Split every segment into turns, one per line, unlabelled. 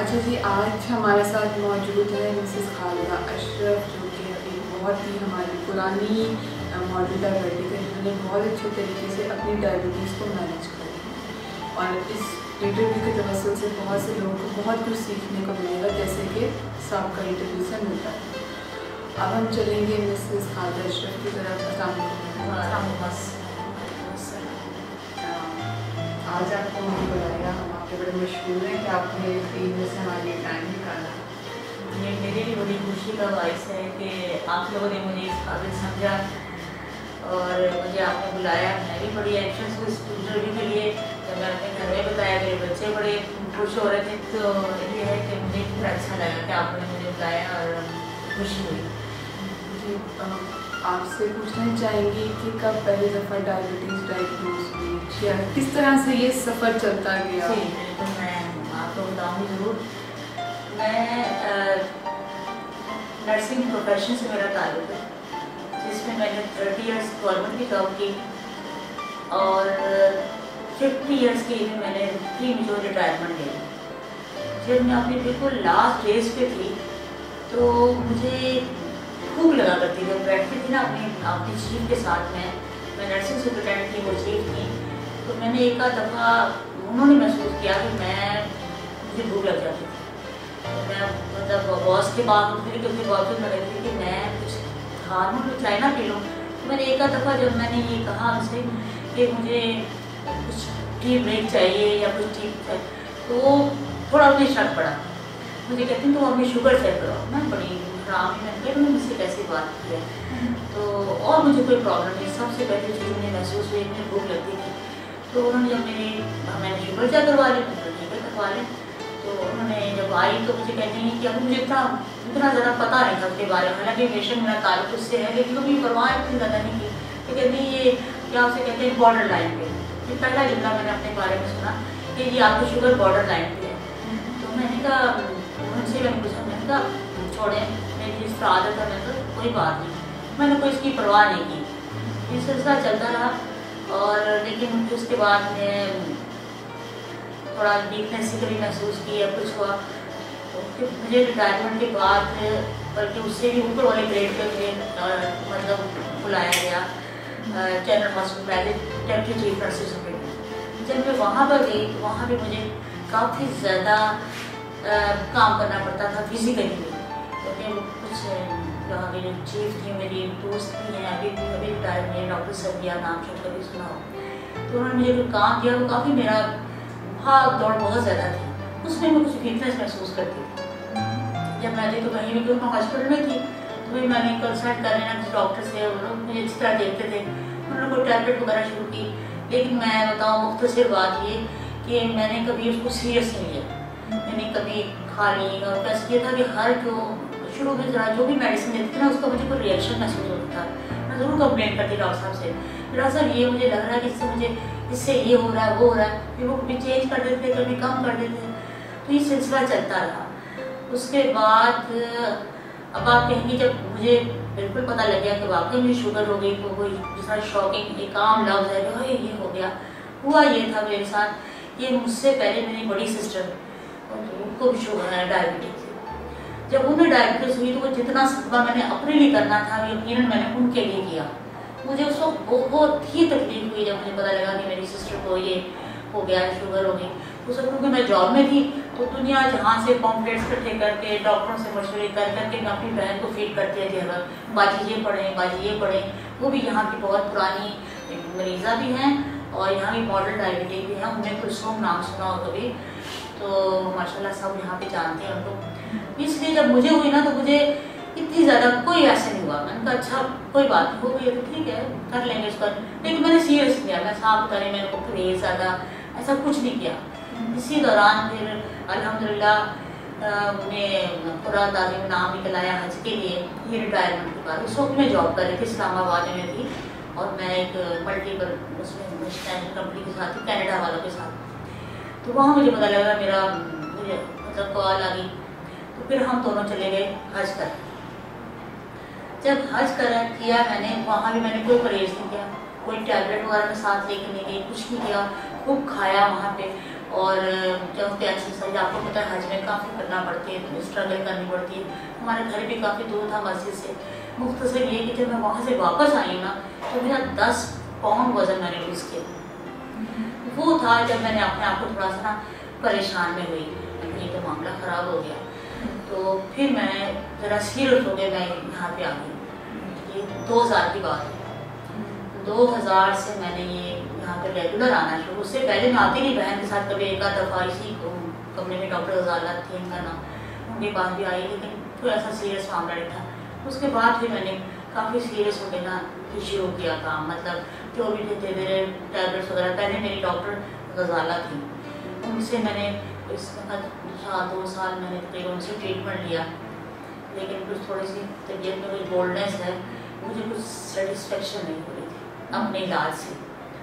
अच्छा जी, आज हमारे साथ मौजूद है मिसेस खालिदा अशरफ, जो कि अभी बहुत ही हमारी पुरानी मॉडल डायबिटिक है, जिन्होंने बहुत अच्छे तरीके से अपनी डायबिटीज़ को मैनेज कर लिया। और इस इंटरव्यू के तवज्जुह से बहुत से लोगों को बहुत कुछ सीखने को मिलेगा, जैसे कि सबका इंटरव्यू से मिलता है। अब हम चलेंगे मिसेस खालिदा अशरफ की तरफ।
आज आपको हमने बुलाया, हम आपके बड़े मशहूर हैं कि आपने 3 में से हमारे लिए टाइम निकाला।
ये मेरे लिए बड़ी खुशी का बाइस है कि आप लोगों ने मुझे इस काबिल समझा और मुझे आपने बुलाया। मैं भी बड़ी एंशियस हूँ इस इंटरव्यू के लिए। जब मैं अपने घर में बताया, मेरे बच्चे बड़े खुश हो रहे थे। तो ये है कि मुझे फिर अच्छा लगा कि आपने मुझे बुलाया और खुशी हुई।
आपसे पूछना चाहेंगी कि कब पहली दफ़ा डायबिटीज़ डायग्नोज हुई, या किस तरह से ये सफ़र चलता गया?
जी बिल्कुल, मैं आपको बताऊँगी ज़रूर। मैं नर्सिंग प्रोफेशन से मेरा ताल्लुक़ है, जिसमें मैंने 30 इयर्स गवर्नमेंट की जॉब की और 50 इयर्स की में मैंने प्रीमेच्योर रिटायरमेंट ले ली। जब मैं अपनी बिल्कुल लास्ट डेज पे थी तो मुझे भूख लगा करती थी। बैठती थी ना अपनी चीफ के साथ में, मैं नर्सिंग सुपरिटेंडेंट की, वो चीफ थी। तो मैंने एक आध दफ़ा उन्होंने महसूस किया कि मुझे भूख लग जाती थी। तो मैं मतलब बॉस के बाद उठने के बावजूद मैं लगती थी कि मैं कुछ हार्मोन चाय ना पी लूँ। तो मैंने एक आध दफ़ा जब मैंने ये कहा उनसे कि मुझे कुछ टी ब्रेक चाहिए या कुछ टी चाहिए, तो थोड़ा उन्हें शक पड़ा। मुझे कहते हैं तो अपनी शुगर चेक करो। मैं बड़ी मैंने मुझसे कैसी बात की है, तो और मुझे कोई प्रॉब्लम नहीं। सबसे पहले चीज़ मुझे महसूस हुई, मुझे भूख लगती थी। तो उन्होंने जब मैंने शुगर चेक करवा ली, तो शुगर करवा लें। तो उन्होंने जब आई तो मुझे कहते हैं कि अब मुझे इतना ज़्यादा पता नहीं था उसके बारे में, हालांकि बेशक मेरा ताल्लुक उससे है, लेकिन कभी परवाह इतनी ज़्यादा नहीं की। तो कहते हैं ये क्या उसे कहते हैं बॉर्डर लाइन पे। ये पहला जुमला मैंने अपने बारे में सुना कि ये आपकी शुगर बॉर्डर लाइन पे है। तो मैंने कहा, उनसे मैंने पूछा, मैंने कहा छोड़ें, जिस आदत है मैं तो कोई बात नहीं, मैंने कोई इसकी परवाह नहीं की। ये सिलसिला चलता रहा और लेकिन उसके बाद मैं थोड़ा वीकनेस कभी महसूस की या कुछ हुआ। तो मुझे रिटायरमेंट के बाद, बल्कि उससे भी ऊपर वाले ग्रेड पे मुझे मतलब बुलाया गया general hospital as deputy chief nursing superintendent. जब मैं वहाँ पर गई तो वहाँ भी मुझे काफ़ी ज़्यादा काम करना पड़ता था फिजिकली। क्योंकि कुछ वहाँ की जो चीफ थी, मेरी दोस्त भी हैं, अभी रिटायर हुए, डॉक्टर सबिया नाम से कभी सुना हो। तो उन्होंने मुझे जो काम दिया वो काफ़ी मेरा भाग दौड़ बहुत ज़्यादा थी, उसमें मैं कुछ वीकनेस महसूस करती थी। जब मैं तो वहीं भी क्योंकि हॉस्पिटल में थी तो भी मैंने कंसल्ट कर लेना किसी डॉक्टर से, वो लोग मुझे अच्छी तरह देखते थे। उन्होंने कोई टैबलेट वगैरह शुरू की, लेकिन मैं बताऊँ मुख्तसर बात ये कि मैंने कभी उसको सीरियस नहीं लिया। मैंने कभी खा ली और कैसे ये था कि हर शुरू में जो भी मेडिसिन देते थे ना, उसका मुझे कोई रिएक्शन महसूस होता था। मैं ज़रूर कंप्लेंट करती डॉक्टर साहब से, डॉक्टर साहब ये मुझे लग रहा है कि इससे ये हो रहा है, वो हो रहा है। फिर वो कभी चेंज कर देते, कभी कम कर देते। तो ये सिलसिला चलता रहा। उसके बाद अब आप कहेंगे जब मुझे बिल्कुल पता लग गया कि वाकई मुझे शुगर हो गई, तो कोई दूसरा शॉकिंग एक आम लफ्ज़ है कि ये हो गया। हुआ ये था मेरे साथ, ये मुझसे पहले मेरी बड़ी सिस्टर, उनको भी शुगर है, डायबिटीज। जब उन्हें डायबिटीज हुई तो वो जितना सदमा मैंने अपने लिए करना था यकीनन मैंने उनके लिए किया। मुझे उस वक्त बहुत ही तकलीफ हुई जब मुझे पता लगा कि मेरी सिस्टर को ये हो गया, शुगर हो गई। उस वक्त क्योंकि मैं जॉब में थी तो दुनिया जहाँ से पॉम्पलेट्स इकट्ठे करके डॉक्टरों से मशवरे कर करके मैं अपनी बहन को फीड करती थी, हर बाजी ये पढ़ें, बाजी ये पढ़ें। वो भी यहाँ की बहुत पुरानी मरीज़ा भी हैं और यहाँ की मॉडल डायबिटीज भी हैं। उन्हें कुलसूम नाम सुना हो कभी, तो माशाल्लाह सब यहाँ पे जानते हैं उनको। इसलिए जब मुझे हुई ना तो मुझे इतनी ज़्यादा कोई ऐसे नहीं हुआ। मैंने कहा अच्छा कोई बात नहीं, हो गई तो ठीक है, कर लेंगे इसका। लेकिन मैंने सीरियस लिया, मैं साफ बता रही, मैंने को परहेज ज़्यादा ऐसा कुछ नहीं किया। इसी दौरान फिर अल्हम्दुलिल्लाह मैं पूरा ताज़ी में नाम निकल आया हज के लिए, ये रिटायरमेंट के बाद। उस वक्त मैं जॉब कर रही थी, इस्लामाबाद में थी और मैं एक मल्टीपल उसमें कंपनी के साथ थी, कैनेडा वालों के साथ। तो वहाँ मुझे पता लगा मुझे मतलब कॉल आ गई। तो फिर हम दोनों चले गए हज कर। जब हज किया मैंने, वहाँ भी मैंने कोई परहेज नहीं किया, कोई टैबलेट वगैरह में साथ लेके नहीं गई, कुछ नहीं किया, खूब खाया वहाँ पे। और जब एक्सरसाइज आपको पता है हज में काफ़ी करना पड़ती है, स्ट्रगल करनी पड़ती है। हमारे घर भी काफ़ी दूर था मस्जिद से। मुख्तसर ये कि जब मैं वहाँ से वापस आई ना तो मेरा 10 पाउंड वज़न मैंने लूज़ किया। वो था जब मैंने अपने आप को थोड़ा सा ना परेशान में हुई, ये तो मामला ख़राब हो गया। तो फिर मैं ज़रा सीरियस हो गई, मैं यहाँ पे आ गई। ये 2000 की बात है। 2000 से मैंने ये यहाँ पे रेगुलर आना शुरू। उससे पहले मैं आती नहीं, बहन के साथ कभी एक आध दफ़ा इसी कमरे में डॉक्टर गजाला थी इनका नाम, उनके पास भी आई, लेकिन कोई ऐसा सीरियस मामला नहीं था। उसके बाद फिर मैंने काफ़ी सीरियस हो गया ना फिर शुरू किया काम, मतलब जो भी थे मेरे टैबलेट्स वगैरह। पहले मेरी डॉक्टर गजाला थी, उनसे मैंने इसका 2 साल मैंने तकरीबन उनसे ट्रीटमेंट लिया, लेकिन कुछ थोड़ी सी तबीयत में कोई बोल्डनेस है, मुझे कुछ सेटिस्फेक्शन नहीं हो रही थी अपने इलाज से।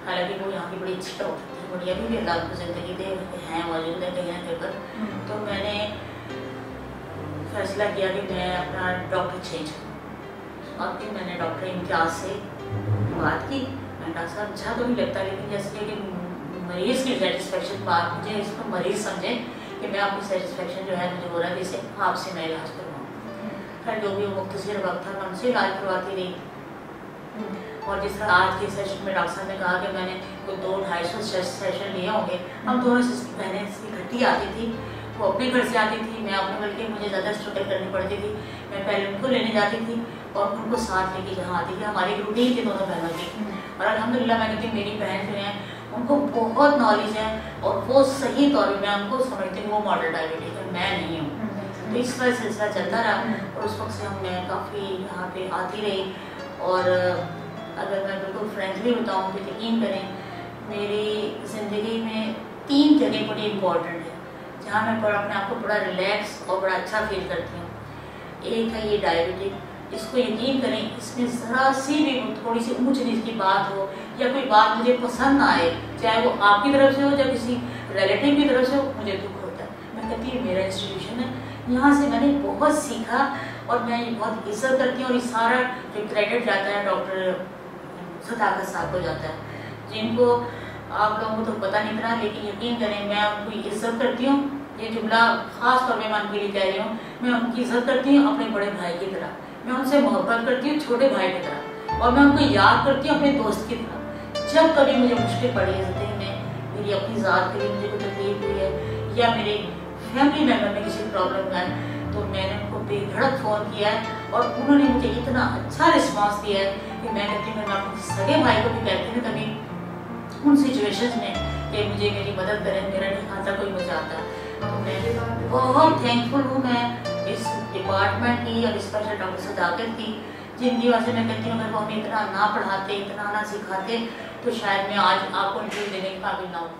हालांकि वो यहाँ की बड़ी अच्छी डॉक्टर थी, बढ़िया भी अल्लाह को ज़िंदगी दे हैं मौजूद है कहीं ना कहीं पर। तो मैंने फैसला किया कि मैं अपना डॉक्टर चेंज करूँ। और फिर मैंने डॉक्टर इम्तियाज़ से बात की। मैं डॉक्टर साहब अच्छा तो नहीं लगता, लेकिन जैसे कि मरीज़ की सेटिस्फेक्शन बात, मुझे इसको मरीज़ समझें कि मैं आपकी सेटिस्फेक्शन जो है मुझे हो रहा है जिससे आपसे मैं इलाज करवाऊँ। खैर जो भी वो मुख्तसर वक्त था मैं उनसे इलाज करवाती रही। और जिस तरह आज के सेशन में डॉक्टर साहब ने कहा कि मैंने कोई 200-250 सेशन लिए होंगे, हम दोनों बहनें इकट्ठी आती थी, वो अपने घर से आती थी, मैं अपने, बल्कि मुझे ज़्यादा स्ट्रगल करनी पड़ती थी। मैं पहले उनको लेने जाती थी और उनको साथ लेके जहाँ आती थी। हमारी रूटीन थी दोनों बहनों की। और अल्हम्दुलिल्लाह मैं कहती हूँ मेरी बहन जो है उनको बहुत नॉलेज है और वो सही तौर पर, मैं उनको समझती हूँ वो मॉडल डायबिटिक है, मैं नहीं हूँ। तो इस तरह सिलसिला चलता रहा और उस वक्त से मैं काफ़ी यहाँ पे आती रही। और अगर मैं बिल्कुल फ्रेंकली बताऊँ तो यकीन करें, मेरी ज़िंदगी में 3 जगह बड़ी इम्पोर्टेंट है जहाँ मैं अपने आप को बड़ा रिलैक्स और बड़ा अच्छा फील करती हूँ। एक है ये डायबिटिक, इसको यकीन करें इसमें ज़रा सी भी थोड़ी सी ऊंच नीच की बात हो या कोई बात मुझे पसंद ना आए, चाहे वो आपकी तरफ से हो या किसी रिलेटिव की तरफ से हो, मुझे दुख होता है। मैं कहती हूँ मेरा इंस्टीट्यूशन है, यहाँ से मैंने बहुत सीखा और मैं ये बहुत इज्जत करती हूँ। और ये सारा जो क्रेडिट जाता है डॉक्टर सदाकत साहब को जाता है, जिनको आप लोगों को तो पता नहीं था, लेकिन यकीन करें मैं उनकी इज्जत करती हूँ। ये जुमला खास तौर पर मैं उनके लिए कह रही हूँ, मैं उनकी इज्जत करती हूँ अपने बड़े भाई की तरह, मैं उनसे मोहब्बत करती हूँ छोटे भाई की तरह, और मैं उनको याद करती हूँ अपने दोस्त की तरह। जब कभी मुझे मुश्किल पड़ी है ज़िंदगी में, मेरी अपनी ज़ात के लिए मुझे कोई तकलीफ हुई है या मेरे फैमिली मेम्बर में किसी प्रॉब्लम है, तो मैंने उनको बेधड़क फ़ोन किया है और उन्होंने मुझे इतना अच्छा रिस्पॉन्स दिया है कि मैं कहती हूँ मैं अपने सगे भाई को भी कहती हूँ कभी उन सिचुएशंस में कि मुझे मेरी मदद करें, मेरा नहीं खाता कोई मुझे आता। तो मैं बहुत थैंकफुल हूँ मैं इस डिपार्टमेंट की और स्पेशल डॉक्टर सदाकत की, जिनकी वजह से मैं कहती हूँ अगर वो हमें इतना ना पढ़ाते, इतना ना सिखाते, तो शायद मैं आज आपको इंटरव्यू देने के काबिल ना हूँ।